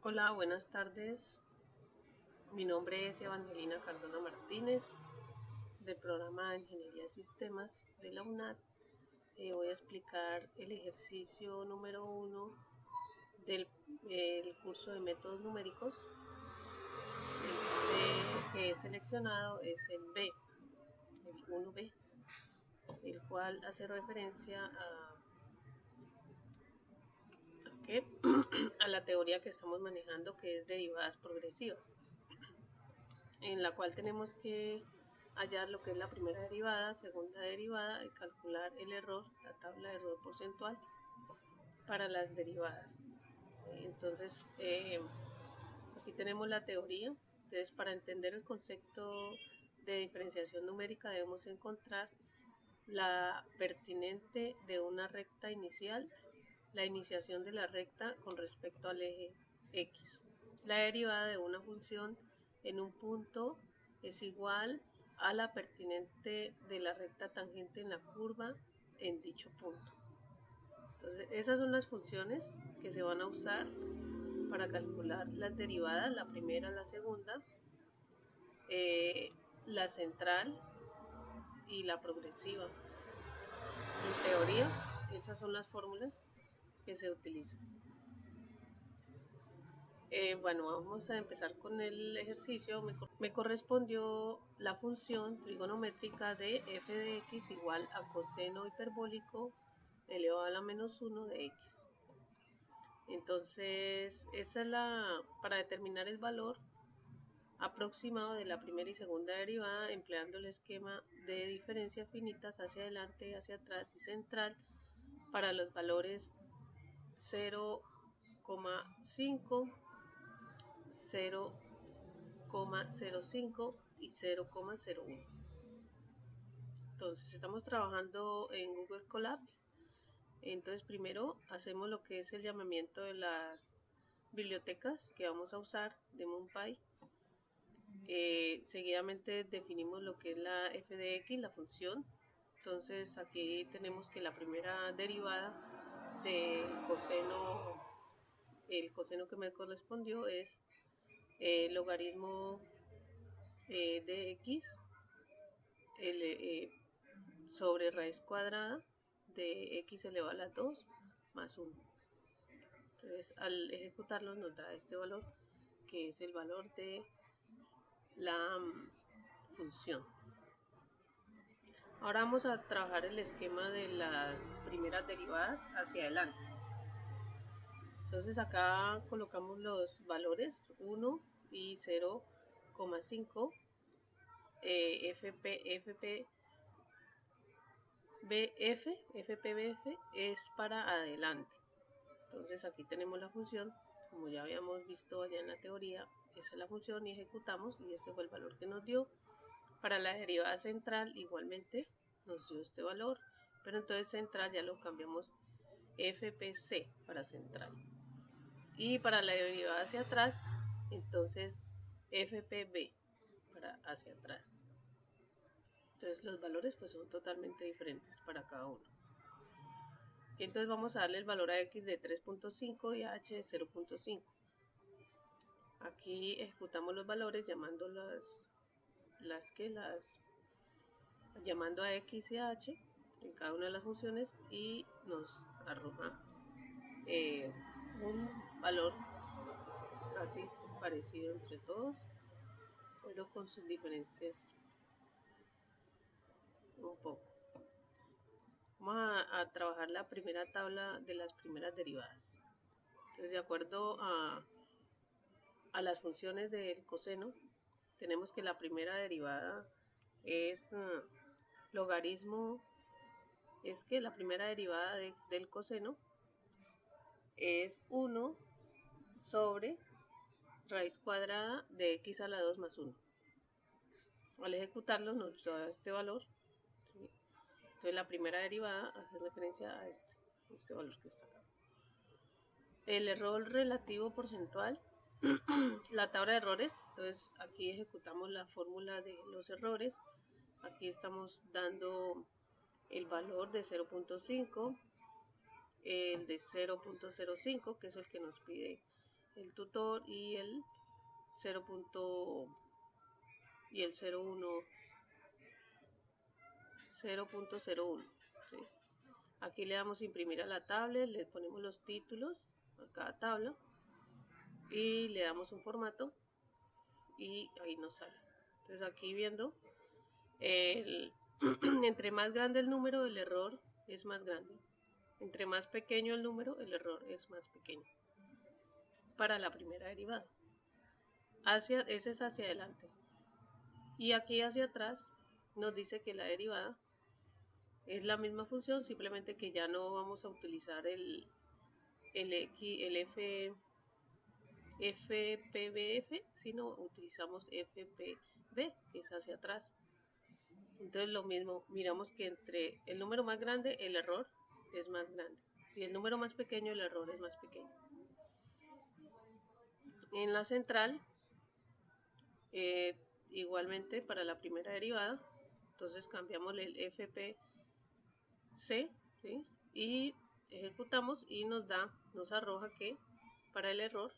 Hola, buenas tardes. Mi nombre es Evangelina Cardona Martínez, del programa de Ingeniería de Sistemas de la UNAD. Voy a explicar el ejercicio número 1 del curso de métodos numéricos. El que he seleccionado es el B, el 1B, el cual hace referencia a la teoría que estamos manejando, que es derivadas progresivas, en la cual tenemos que hallar lo que es la primera derivada, segunda derivada y calcular el error, la tabla de error porcentual para las derivadas. ¿Sí? Entonces, aquí tenemos la teoría. Entonces, para entender el concepto de diferenciación numérica debemos encontrar la pertinente de una recta inicial, la iniciación de la recta con respecto al eje X. La derivada de una función en un punto es igual a la pertinente de la recta tangente en la curva en dicho punto. Entonces, esas son las funciones que se van a usar para calcular las derivadas, la primera, la segunda, la central y la progresiva. En teoría, esas son las fórmulas que se utilizan. Bueno, vamos a empezar con el ejercicio. Me correspondió la función trigonométrica de f de x igual a coseno hiperbólico elevado a la menos 1 de x. Entonces, esa es para determinar el valor aproximado de la primera y segunda derivada empleando el esquema de diferencia finitas hacia adelante, hacia atrás y central para los valores 0,5, 0,05 y 0,01. Entonces estamos trabajando en Google Colabs. Entonces primero hacemos lo que es el llamamiento de las bibliotecas que vamos a usar de NumPy. Seguidamente definimos lo que es la f de x, la función. Entonces aquí tenemos que la primera derivada del coseno, el coseno que me correspondió es logaritmo de x sobre raíz cuadrada de x elevado a la 2 más 1. Entonces al ejecutarlo nos da este valor, que es el valor de la función. Ahora vamos a trabajar el esquema de las primeras derivadas hacia adelante. Entonces acá colocamos los valores 1 y 0,5. FPBF es para adelante. Entonces aquí tenemos la función, como ya habíamos visto allá en la teoría, esa es la función y ejecutamos y este fue el valor que nos dio. Para la derivada central igualmente nos dio este valor, pero entonces central ya lo cambiamos FPC para central. Y para la derivada hacia atrás, entonces FPB para hacia atrás. Entonces los valores pues son totalmente diferentes para cada uno. Y entonces vamos a darle el valor a x de 3.5 y a h de 0.5. Aquí ejecutamos los valores llamando llamando a x y a h en cada una de las funciones y nos arroja un valor casi parecido entre todos, pero con sus diferencias un poco. Vamos a trabajar la primera tabla de las primeras derivadas. Entonces, de acuerdo a las funciones del coseno, tenemos que la primera derivada es logaritmo, es que la primera derivada del coseno es 1 sobre raíz cuadrada de x a la 2 más 1. Al ejecutarlo nos da este valor. ¿Sí? Entonces la primera derivada hace referencia a este valor que está acá. El error relativo porcentual, la tabla de errores. Entonces aquí ejecutamos la fórmula de los errores. Aquí estamos dando el valor de 0.5, el de 0.05, que es el que nos pide el tutor y el 0.1, ¿sí? Aquí le damos imprimir a la tablet, le ponemos los títulos a cada tabla y le damos un formato y ahí nos sale. Entonces aquí viendo, entre más grande el número, el error es más grande. Entre más pequeño el número, el error es más pequeño. Para la primera derivada. Ese es hacia adelante. Y aquí hacia atrás nos dice que la derivada es la misma función, simplemente que ya no vamos a utilizar el FPBF, sino utilizamos FPB, que es hacia atrás. Entonces lo mismo, miramos que entre el número más grande el error es más grande y el número más pequeño el error es más pequeño. En la central, igualmente para la primera derivada, entonces cambiamos el FPC, ¿sí? Y ejecutamos y nos arroja que para el error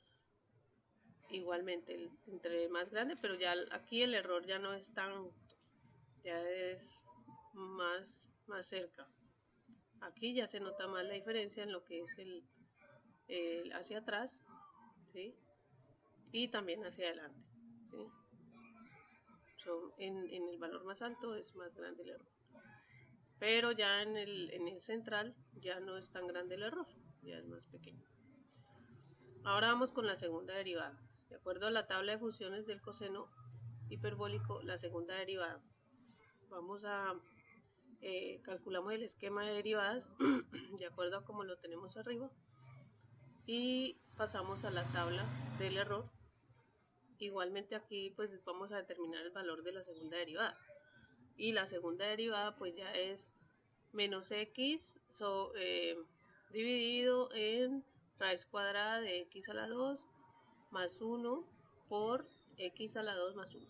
igualmente entre más grande, pero ya aquí el error ya no es tan, ya es más cerca. Aquí ya se nota más la diferencia en lo que es el hacia atrás, ¿sí? Y también hacia adelante, ¿sí? En el valor más alto es más grande el error, pero ya en el central ya no es tan grande el error, ya es más pequeño. Ahora vamos con la segunda derivada. De acuerdo a la tabla de funciones del coseno hiperbólico, la segunda derivada. Vamos a calculamos el esquema de derivadas de acuerdo a como lo tenemos arriba y pasamos a la tabla del error. Igualmente aquí pues vamos a determinar el valor de la segunda derivada. Y la segunda derivada pues ya es menos x dividido en raíz cuadrada de x a la 2 más 1 por x a la 2 más 1.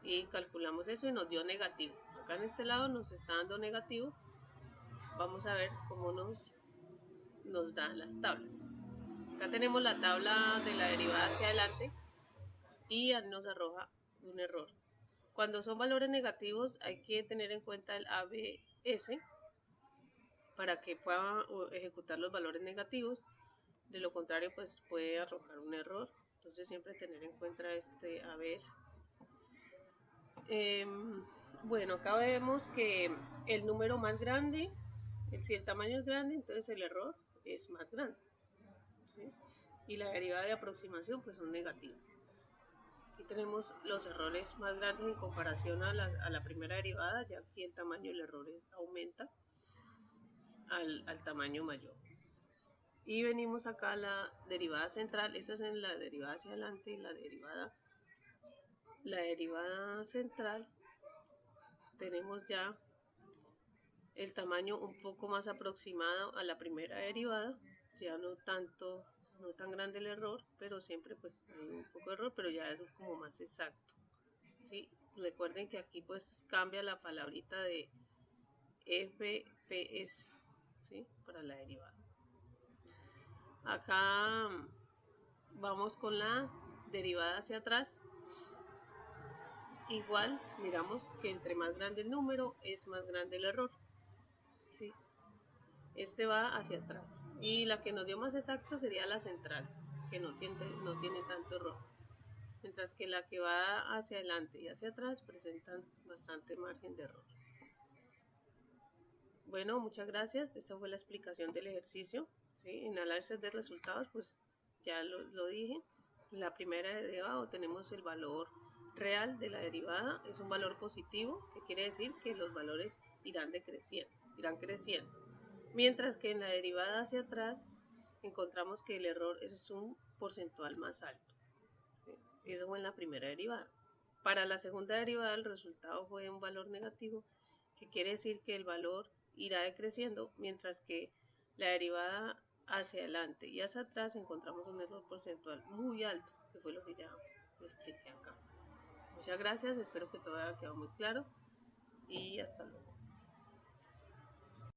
Y calculamos eso y nos dio negativo. Acá en este lado nos está dando negativo. Vamos a ver cómo nos dan las tablas. Acá tenemos la tabla de la derivada hacia adelante y nos arroja un error. Cuando son valores negativos hay que tener en cuenta el ABS para que pueda ejecutar los valores negativos. De lo contrario pues puede arrojar un error. Entonces siempre tener en cuenta este ABS. Bueno, acá vemos que el número más grande, si el tamaño es grande, entonces el error es más grande, ¿sí? Y la derivada de aproximación pues son negativas. Aquí tenemos los errores más grandes en comparación a la primera derivada, ya que el tamaño del error aumenta al tamaño mayor. Y venimos acá a la derivada central, esa es en la derivada hacia adelante, y la derivada central tenemos ya el tamaño un poco más aproximado a la primera derivada, ya no tan grande el error, pero siempre pues hay un poco de error, pero ya es como más exacto, ¿sí? Recuerden que aquí pues cambia la palabrita de FPS, ¿sí? Para la derivada. Acá vamos con la derivada hacia atrás. Igual miramos que entre más grande el número es más grande el error, ¿sí? Este va hacia atrás y la que nos dio más exacta sería la central, que no tiene tanto error, mientras que la que va hacia adelante y hacia atrás presentan bastante margen de error. Bueno, muchas gracias. Esta fue la explicación del ejercicio, ¿sí? En análisis de resultados pues ya lo dije. La primera derivada obtenemos el valor real de la derivada, es un valor positivo, que quiere decir que los valores irán creciendo. Mientras que en la derivada hacia atrás encontramos que el error es un porcentual más alto, ¿sí? Eso fue en la primera derivada. Para la segunda derivada el resultado fue un valor negativo, que quiere decir que el valor irá decreciendo, mientras que la derivada hacia adelante y hacia atrás encontramos un error porcentual muy alto, que fue lo que ya expliqué acá. Muchas gracias, espero que todo haya quedado muy claro y hasta luego.